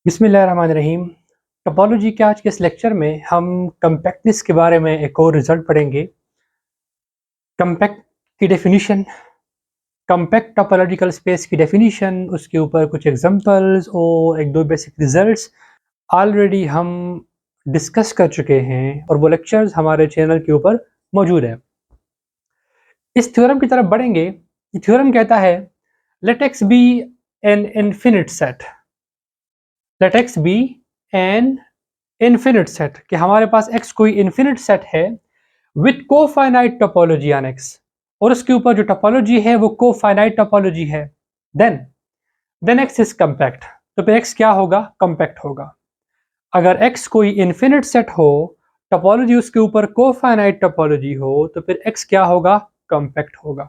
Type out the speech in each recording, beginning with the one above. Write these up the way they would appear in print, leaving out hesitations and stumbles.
बिस्मिल्लाहिर्रहमानिर्रहीम। टोपोलॉजी के आज के इस लेक्चर में हम कम्पैक्टनेस के बारे में एक और रिजल्ट पढ़ेंगे। कम्पैक्ट की डेफिनेशन, कम्पैक्ट टोपोलॉजिकल स्पेस की डेफिनेशन, उसके ऊपर कुछ एग्जांपल्स और एक दो बेसिक रिजल्ट्स ऑलरेडी हम डिस्कस कर चुके हैं और वो लेक्चर्स हमारे चैनल के ऊपर मौजूद है। इस थ्योरम की तरफ बढ़ेंगे। ये थ्योरम कहता है let x be an infinite set, let x be an infinite set कि हमारे पास x कोई इनफिनिट सेट है with cofinite topology on x, और उसके ऊपर जो टोपोलॉजी है वो कोफाइनाइट टोपोलॉजी है। Then x is compact. तो फिर x क्या होगा? कम्पैक्ट होगा। अगर x कोई इनफिनिट सेट हो, टोपोलॉजी उसके ऊपर कोफाइनाइट टोपोलॉजी हो, तो फिर x क्या होगा? कम्पैक्ट होगा।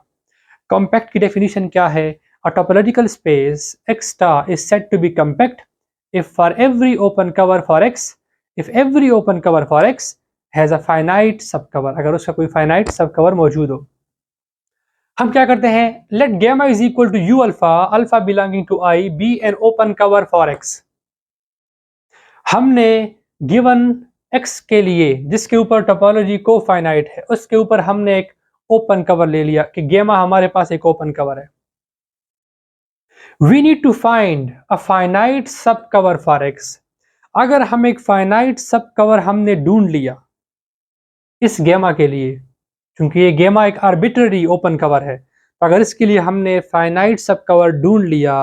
कम्पैक्ट की डेफिनेशन क्या है? अ topological space x star is said to be compact if for every open cover for x, if every open cover for x has a finite subcover, अगर उसका कोई finite subcover मौजूद हो। हम क्या करते हैं? let gamma is equal to u alpha, alpha belonging to I be an open cover for x। हमने गिवन x के लिए जिसके ऊपर टोपोलॉजी को फाइनाइट है, उसके ऊपर हमने एक ओपन कवर ले लिया कि गेमा हमारे पास एक ओपन कवर है। We need to find a finite subcover for x। अगर हम एक फाइनाइट सब कवर हमने ढूंढ लिया इस गेमा के लिए, क्योंकि ये गेमा एक आर्बिट्ररी ओपन कवर है, तो अगर इसके लिए हमने फाइनाइट सब कवर ढूंढ लिया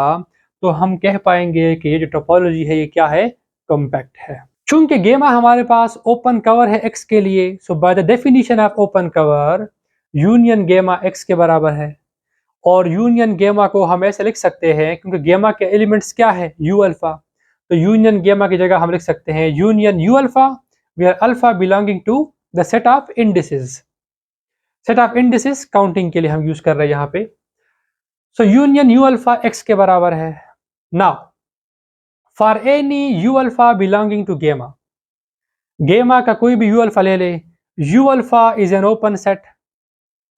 तो हम कह पाएंगे कि ये जो टोपोलॉजी है ये क्या है? कॉम्पैक्ट है। चूंकि गेमा हमारे पास ओपन कवर है x के लिए, so by the definition of open cover union gamma x के बराबर है। और यूनियन गेमा को हम ऐसे लिख सकते हैं क्योंकि गेमा के एलिमेंट्स क्या है? U alpha. तो यूनियन गेमा की जगह हम लिख सकते हैं union u alpha, where alpha belonging to the set of indices. Set of indices counting के लिए हम यूज कर रहे हैं यहाँ पे। So union u alpha x के बराबर है। Now for any you alpha belonging to gamma, gamma का कोई भी यू अल्फा ले ले, u alpha is an open set.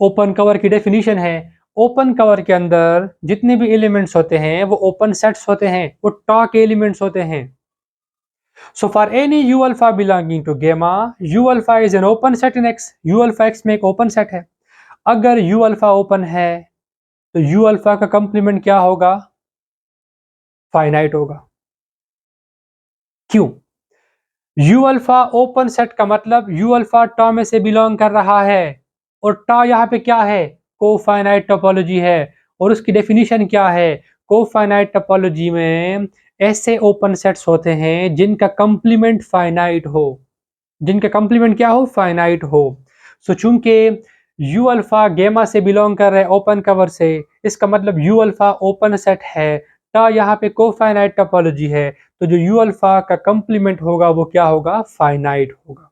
Open cover की डेफिनेशन है ओपन कवर के अंदर जितने भी एलिमेंट्स होते हैं वो ओपन सेट्स होते हैं, वो टॉ के एलिमेंट्स होते हैं। So for any you alpha belonging to gamma, U alpha is an open set in X. U alpha X में एक ओपन सेट है। अगर यू अल्फा ओपन है तो यू अल्फा का कंप्लीमेंट क्या होगा? फाइनाइट होगा। क्यों? यू अल्फा ओपन सेट का मतलब यू अल्फा टॉ में से बिलोंग कर रहा है, और टॉ यहाँ पे क्या है? कोफाइनाइट टोपोलॉजी है। और उसकी डेफिनेशन क्या है? कोफाइनाइट टोपोलॉजी में ऐसे ओपन सेट्स होते हैं जिनका कंप्लीमेंट फाइनाइट हो, जिनका कंप्लीमेंट क्या हो? फाइनाइट हो। सो चूंकि यू अल्फा गेमा से बिलोंग कर रहे हैं ओपन कवर से, इसका मतलब यू अल्फा ओपन सेट है, टा यहाँ पे कोफाइनाइट टोपोलॉजी है, तो जो यू अल्फा का कंप्लीमेंट होगा वो क्या होगा? फाइनाइट होगा।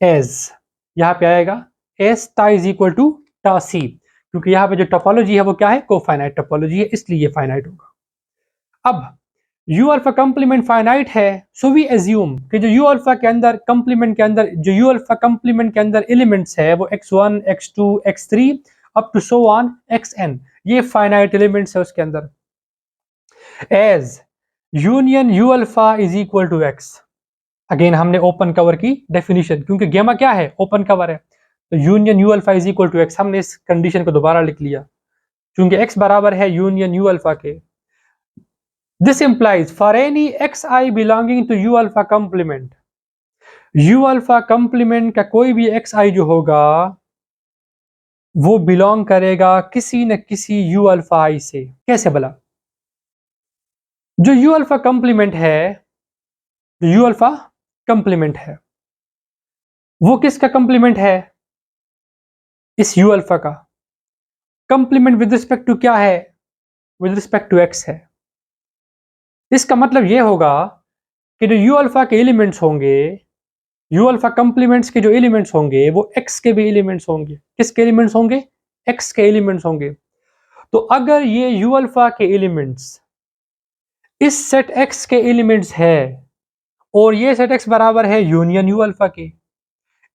एज यहाँ पे आएगा एस टा इज इक्वल टू टा सी, क्योंकि यहाँ पे जो टोपोलॉजी है वो क्या है? कोफाइनाइट टोपोलॉजी है, इसलिए ये फाइनाइट होगा। अब यू अल्फा कंप्लीमेंट फाइनाइट है, सो वी एज्यूम कि जो यू अल्फा के अंदर कंप्लीमेंट के अंदर जो यू अल्फा कंप्लीमेंट के अंदर एलिमेंट्स है वो x1 x2 x3 up to so on xn, ये फाइनाइट एलिमेंट्स है उसके अंदर। As union u alpha is equal to x, again हमने ओपन कवर की डेफिनेशन, क्योंकि गेमा क्या है? ओपन कवर है, तो union u alpha is equal to x, हमने इस कंडीशन को दोबारा लिख लिया क्योंकि x बराबर है यूनियन यू अल्फा के। This implies for any xi belonging to u alpha complement, u alpha complement का कोई भी xi जो होगा वो बिलोंग करेगा किसी न किसी u alpha i से। कैसे भला? जो u alpha complement है, जो u alpha complement है वो किसका complement है? इस u alpha का complement विद रिस्पेक्ट टू क्या है? विद रिस्पेक्ट टू x है। इसका मतलब ये होगा कि जो u alpha के एलिमेंट्स होंगे, यू अल्फा कंप्लीमेंट्स के जो एलिमेंट्स होंगे वो एक्स के भी एलिमेंट्स होंगे। किसके एलिमेंट्स होंगे? एक्स के एलिमेंट्स होंगे। तो अगर ये यू अल्फा के एलिमेंट्स इस सेट एक्स के एलिमेंट्स है और ये सेट एक्स बराबर है यूनियन यू अल्फा के,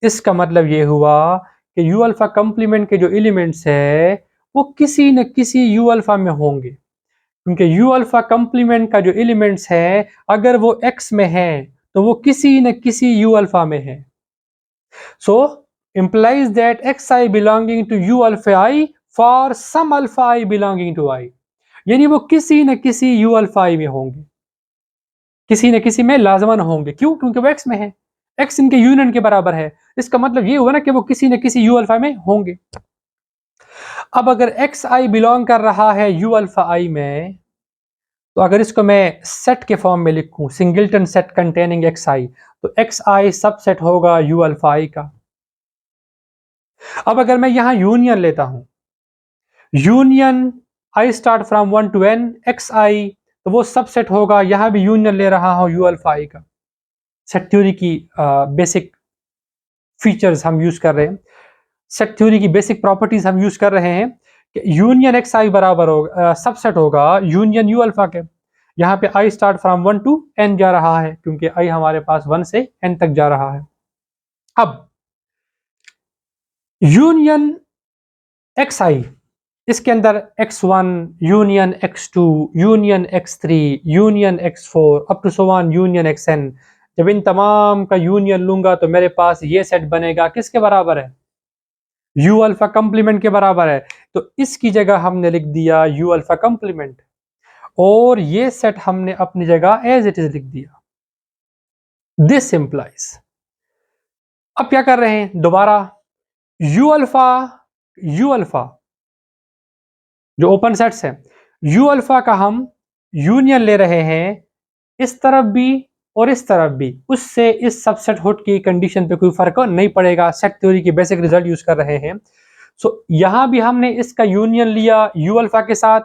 इसका मतलब ये हुआ कि यू अल्फा कंप्लीमेंट के जो एलिमेंट्स है वो किसी न किसी यू अल्फा में होंगे। क्योंकि यू अल्फा कंप्लीमेंट का जो एलिमेंट्स है अगर वो एक्स में है तो वो किसी न किसी यू अल्फा में है। सो implies that xi belonging to u alpha I for some alpha I belonging to I, यानी वो किसी न किसी u अल्फा I में होंगे, किसी न किसी में लाजमन होंगे। क्यों? क्योंकि वो x में है, x इनके यूनियन के बराबर है। इसका मतलब ये हुआ ना कि वो किसी न किसी u अल्फा में होंगे। अब अगर xi बिलोंग कर रहा है u अल्फा I में, तो अगर इसको मैं सेट के फॉर्म में लिखूं, सिंगलटन सेट कंटेनिंग xi, तो xi सबसेट होगा u अल्फा I का। अब अगर मैं यहां यूनियन लेता हूं, union I start from 1 to n xi, तो वो सबसेट होगा, यहां भी यूनियन ले रहा हूं u अल्फा I का। सेट थ्योरी की बेसिक फीचर्स हम यूज कर रहे हैं, सेट थ्योरी की बेसिक प्रॉपर्टीज हम यूज कर रहे हैं कि यूनियन xi बराबर होगा, सबसेट होगा यूनियन u अल्फा के। यहाँ पे i start from 1 to n जा रहा है क्योंकि i हमारे पास 1 से n तक जा रहा है। अब यूनियन xi, इसके अंदर x1 union x2 union x3 union x4 up to so on union xn, जब इन तमाम का यूनियन लूंगा तो मेरे पास ये सेट बनेगा, किसके बराबर है? u अल्फा कंप्लीमेंट के बराबर है। तो इसकी जगह हमने लिख दिया u अल्फा कंप्लीमेंट, और ये सेट हमने अपनी जगह एज इट इज लिख दिया। दिस इंप्लाइज, अब क्या कर रहे हैं दोबारा, u अल्फा जो ओपन सेट्स है, u अल्फा का हम यूनियन ले रहे हैं इस तरफ भी और इस तरफ भी, उससे इस सबसेट हुड की कंडीशन पे कोई फर्क नहीं पड़ेगा। सेट थ्योरी की बेसिक रिजल्ट यूज कर रहे हैं। सो यहां भी हमने इसका यूनियन लिया u अल्फा के साथ,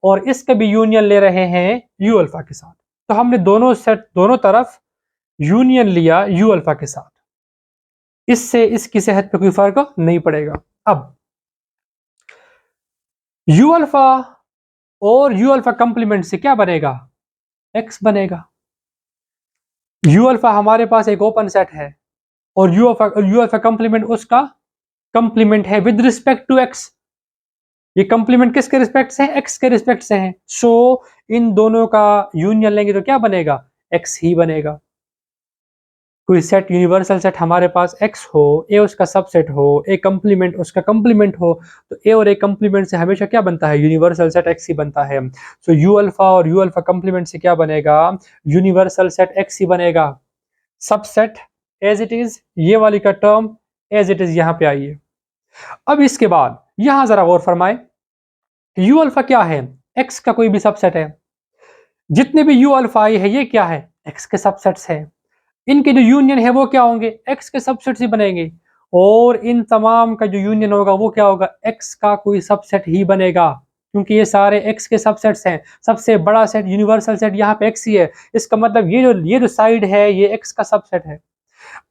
और इसका भी यूनियन ले रहे हैं u अल्फा के साथ। तो हमने दोनों सेट, दोनों तरफ यूनियन लिया u अल्फा के साथ, इससे इसकी सेहत पे कोई फर्क नहीं पड़ेगा। अब u अल्फा और u अल्फा कंप्लीमेंट से क्या बनेगा? x बनेगा। u अल्फा हमारे पास एक ओपन सेट है और u अल्फा कंप्लीमेंट उसका कंप्लीमेंट है विद रिस्पेक्ट टू x। ये कंप्लीमेंट किसके रिस्पेक्ट से है? x के रिस्पेक्ट से है। सो इन दोनों का यूनियन लेंगे तो क्या बनेगा? x ही बनेगा। कोई सेट, यूनिवर्सल सेट हमारे पास x हो, a उसका सबसेट हो, a कंप्लीमेंट उसका कंप्लीमेंट हो, तो a और a कंप्लीमेंट से हमेशा क्या बनता है? यूनिवर्सल सेट x ही बनता है। सो u अल्फा और u अल्फा कंप्लीमेंट से क्या बनेगा? यूनिवर्सल सेट x ही बनेगा। सबसेट एज इट इज, ये वाली का टर्म एज इट इज यहां पे आई है। अब इसके बाद यहां जरा गौर फरमाए, u अल्फा क्या है? x का कोई भी सबसेट है। जितने भी u अल्फा आई है ये क्या है? x के सबसेट्स है। इनके जो यूनियन है वो क्या होंगे? x के सबसेट्स ही बनेंगे। और इन तमाम का जो यूनियन होगा वो क्या होगा? x का कोई सबसेट ही बनेगा, क्योंकि ये सारे x के सबसेट्स हैं। सबसे बड़ा सेट, यूनिवर्सल सेट यहाँ पे x ही है। इसका मतलब ये जो साइड है ये x का सबसेट है।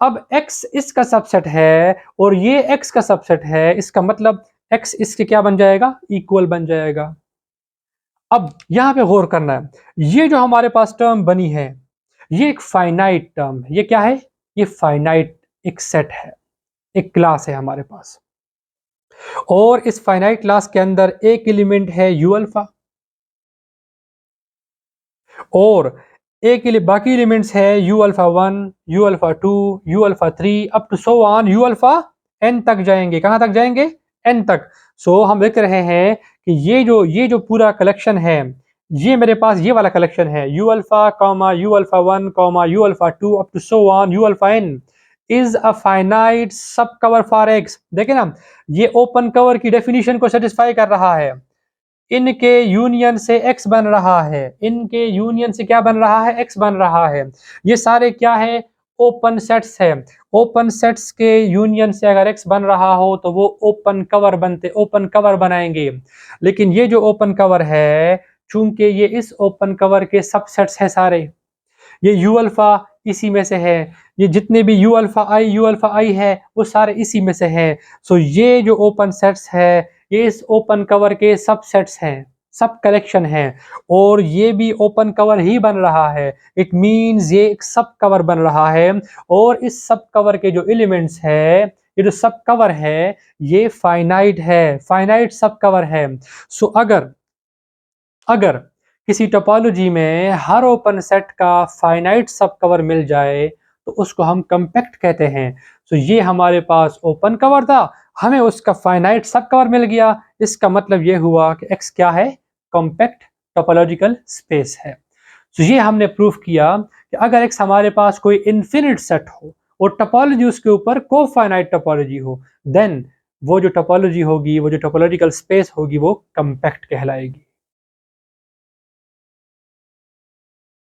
अब x इसका सबसेट है और ये x का सबसेट है, इसका मतलब x इसके क्या बन जाएगा? इक्वल बन जाएगा। अब यहां पे गौर करना है, ये जो हमारे पास टर्म बनी है ये एक फाइनाइट टर्म है। ये क्या है? ये फाइनाइट एक सेट है, एक क्लास है हमारे पास, और इस फाइनाइट क्लास के अंदर एक एलिमेंट है यू अल्फा, और बाकी एलिमेंट्स है u alpha 1, u alpha 2, u alpha 3 up to so on u alpha n तक जाएंगे। कहां तक जाएंगे? n तक। सो हम लिख रहे हैं कि ये जो पूरा कलेक्शन है, ये मेरे पास ये वाला कलेक्शन है, u alpha comma u alpha 1 comma u alpha 2 up to so on u alpha n is a finite subcover for x। देखे ना, ये ओपन कवर की डेफिनेशन को सेटिस्फाई कर रहा है। इनके यूनियन से x बन रहा है, इनके यूनियन से क्या बन रहा है? x बन रहा है। ये सारे क्या है? ओपन सेट्स है। ओपन सेट्स के यूनियन से अगर x बन रहा हो तो वो ओपन कवर बनाएंगे। लेकिन ये जो ओपन कवर है, चूंकि ये इस ओपन कवर के सबसेट्स है सारे, ये यू अल्फा इसी में से है, ये जितने भी यू अल्फा आई है वो सारे इसी में से है। सो ये जो ओपन सेट्स है ये इस ओपन कवर के सबसेट्स हैं, सब कलेक्शन है, और ये भी ओपन कवर ही बन रहा है। इट मींस ये एक सब कवर बन रहा है, और इस सब कवर के जो एलिमेंट्स है, ये जो सब कवर है ये फाइनाइट है, फाइनाइट सब कवर है। सो अगर किसी टोपोलॉजी में हर ओपन सेट का फाइनाइट सब कवर मिल जाए तो उसको हम कंपैक्ट कहते हैं। तो ये हमारे पास ओपन कवर था, हमें उसका फाइनाइट सब कवर मिल गया, इसका मतलब ये हुआ कि एक्स क्या है, कॉम्पैक्ट टोपोलॉजिकल स्पेस है। तो ये हमने प्रूफ किया कि अगर एक्स हमारे पास कोई इन्फिनिट सेट हो और टोपोलॉजी उसके ऊपर कोफाइनाइट टोपोलॉजी हो, देन वो जो टोपोलॉजी होगी, वो जो टोपोलॉजिकल स्पेस होगी, वो कॉम्पैक्ट कहलाएगी।